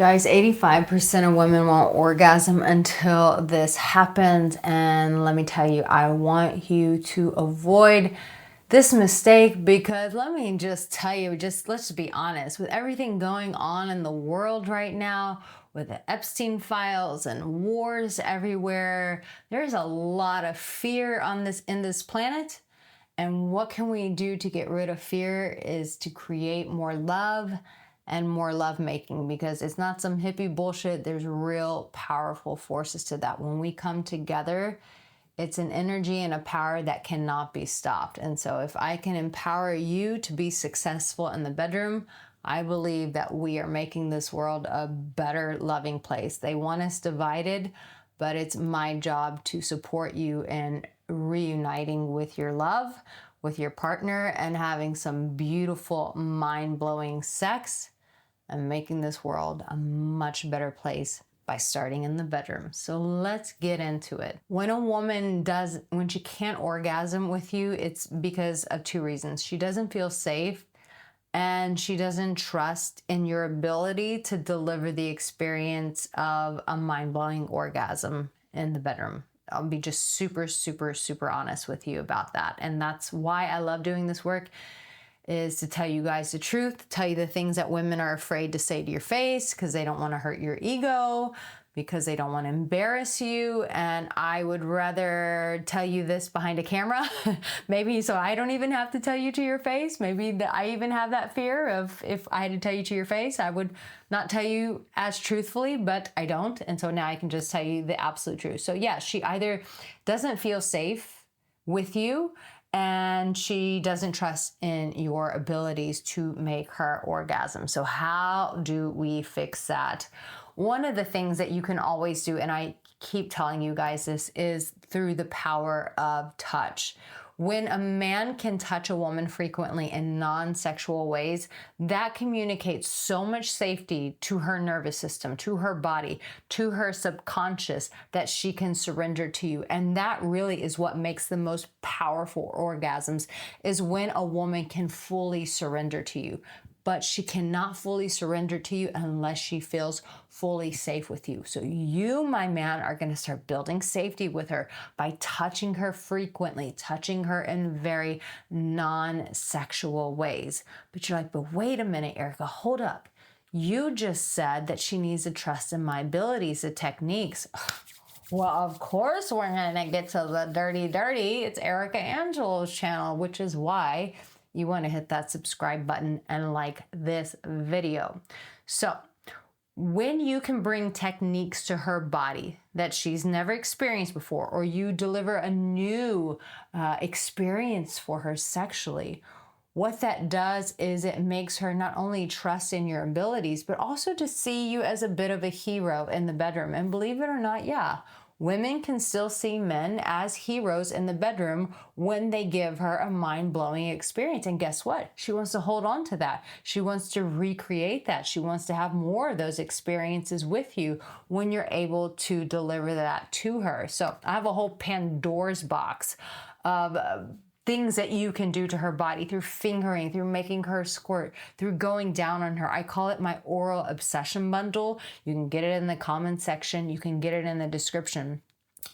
Guys, 85% of women want orgasm until this happens. And let me tell you, I want you to avoid this mistake because let me just tell you, let's be honest, with everything going on in the world right now, with the Epstein files and wars everywhere, there's a lot of fear on this planet. And what can we do to get rid of fear is to create more love and more lovemaking, because it's not some hippie bullshit. There's real powerful forces to that. When we come together, it's an energy and a power that cannot be stopped. And so if I can empower you to be successful in the bedroom, I believe that we are making this world a better, loving place. They want us divided, but it's my job to support you in reuniting with your love, with your partner, and having some beautiful, mind-blowing sex and making this world a much better place by starting in the bedroom. So let's get into it. When she can't orgasm with you, it's because of two reasons. She doesn't feel safe, and she doesn't trust in your ability to deliver the experience of a mind-blowing orgasm in the bedroom. I'll be just super, super, super honest with you about that. And that's why I love doing this work, is to tell you guys the truth, tell you the things that women are afraid to say to your face because they don't want to hurt your ego, because they don't want to embarrass you. And I would rather tell you this behind a camera, maybe so I don't even have to tell you to your face. Maybe I even have that fear of, if I had to tell you to your face, I would not tell you as truthfully, but I don't. And so now I can just tell you the absolute truth. So yeah, she either doesn't feel safe with you, and she doesn't trust in your abilities to make her orgasm. So how do we fix that? One of the things that you can always do, and I keep telling you guys this, is through the power of touch. When a man can touch a woman frequently in non-sexual ways, that communicates so much safety to her nervous system, to her body, to her subconscious, that she can surrender to you. And that really is what makes the most powerful orgasms, is when a woman can fully surrender to you. But she cannot fully surrender to you unless she feels fully safe with you. So you, my man, are going to start building safety with her by touching her frequently, touching her in very non-sexual ways. But you're like, but wait a minute, Arica, hold up. You just said that she needs to trust in my abilities, the techniques. Well, of course we're going to get to the dirty. It's Arica Angelo's channel, which is why you want to hit that subscribe button and like this video. So when you can bring techniques to her body that she's never experienced before, or you deliver a new experience for her sexually, what that does is it makes her not only trust in your abilities, but also to see you as a bit of a hero in the bedroom. And believe it or not, yeah, women can still see men as heroes in the bedroom when they give her a mind-blowing experience. And guess what? She wants to hold on to that. She wants to recreate that. She wants to have more of those experiences with you when you're able to deliver that to her. So I have a whole Pandora's box of things that you can do to her body through fingering, through making her squirt, through going down on her. I call it my oral obsession bundle. You can get it in the comment section. You can get it in the description.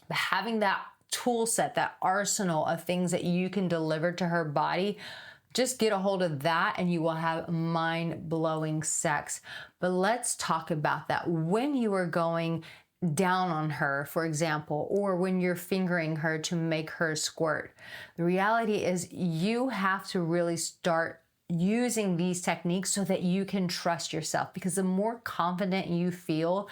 But having that tool set, that arsenal of things that you can deliver to her body, just get a hold of that and you will have mind-blowing sex. But let's talk about that. When you are going down on her, for example, or when you're fingering her to make her squirt, the reality is you have to really start using these techniques so that you can trust yourself, because the more confident you feel,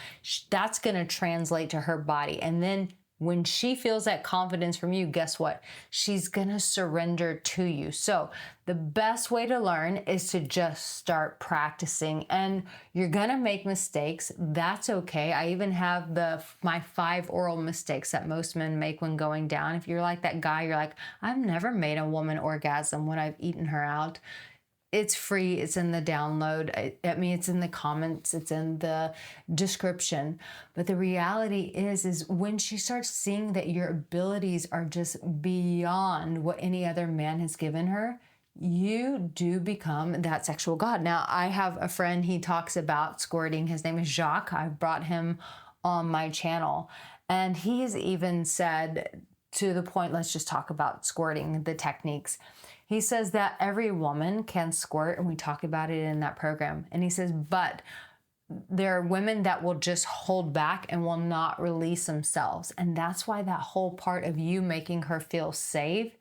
that's going to translate to her body. And then when she feels that confidence from you, guess what? She's going to surrender to you. So the best way to learn is to just start practicing, and you're going to make mistakes. That's okay. I even have my 5 oral mistakes that most men make when going down. If you're like that guy, you're like, I've never made a woman orgasm when I've eaten her out. It's free. It's in the download. I mean, it's in the comments. It's in the description. But the reality is when she starts seeing that your abilities are just beyond what any other man has given her, you do become that sexual god. Now, I have a friend, he talks about squirting. His name is Jacques. I brought him on my channel. And he's even said, to the point, let's just talk about squirting, the techniques. He says that every woman can squirt, and we talk about it in that program. And he says, but there are women that will just hold back and will not release themselves. And that's why that whole part of you making her feel safe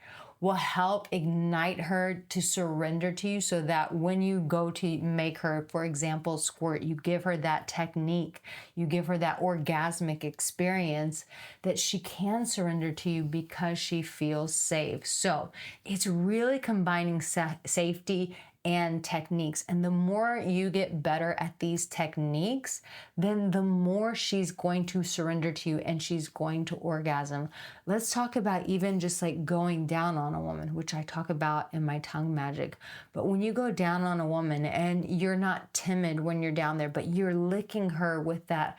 will help ignite her to surrender to you, so that when you go to make her, for example, squirt, you give her that technique, you give her that orgasmic experience, that she can surrender to you because she feels safe. So it's really combining safety and techniques. And the more you get better at these techniques, then the more she's going to surrender to you and she's going to orgasm. Let's talk about even just like going down on a woman, which I talk about in my tongue magic. But when you go down on a woman and you're not timid when you're down there, but you're licking her with that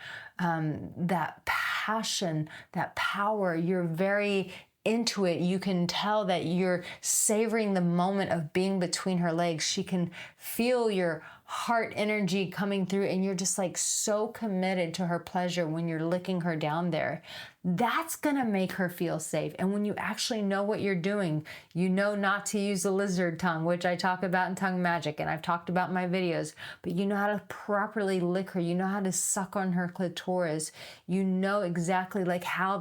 passion, that power, you're very into it. You can tell that you're savoring the moment of being between her legs. She can feel your heart energy coming through, and you're just like so committed to her pleasure when you're licking her down there. That's gonna make her feel safe. And when you actually know what you're doing, you know not to use the lizard tongue, which I talk about in tongue magic and I've talked about in my videos, but you know how to properly lick her, you know how to suck on her clitoris, you know exactly like how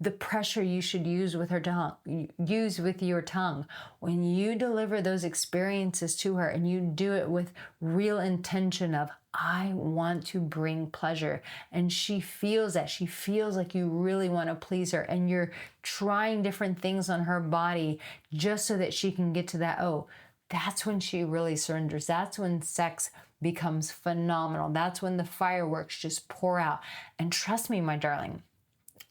the pressure you should use with her tongue, use with your tongue. When you deliver those experiences to her and you do it with real intention of, I want to bring pleasure, and she feels that, she feels like you really want to please her, and you're trying different things on her body just so that she can get to that, oh, that's when she really surrenders. That's when sex becomes phenomenal. That's when the fireworks just pour out. And trust me, my darling,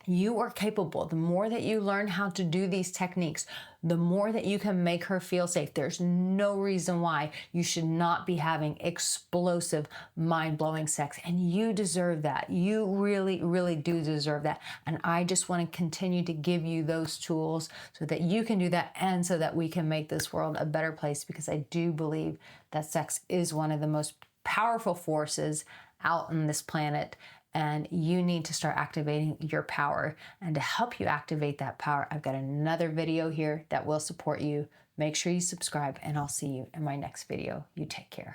you are capable. The more that you learn how to do these techniques, the more that you can make her feel safe. There's no reason why you should not be having explosive, mind-blowing sex. And you deserve that. You really, really do deserve that. And I just want to continue to give you those tools so that you can do that, and so that we can make this world a better place, because I do believe that sex is one of the most powerful forces out on this planet. And you need to start activating your power. And to help you activate that power, I've got another video here that will support you. Make sure you subscribe, and I'll see you in my next video. You take care.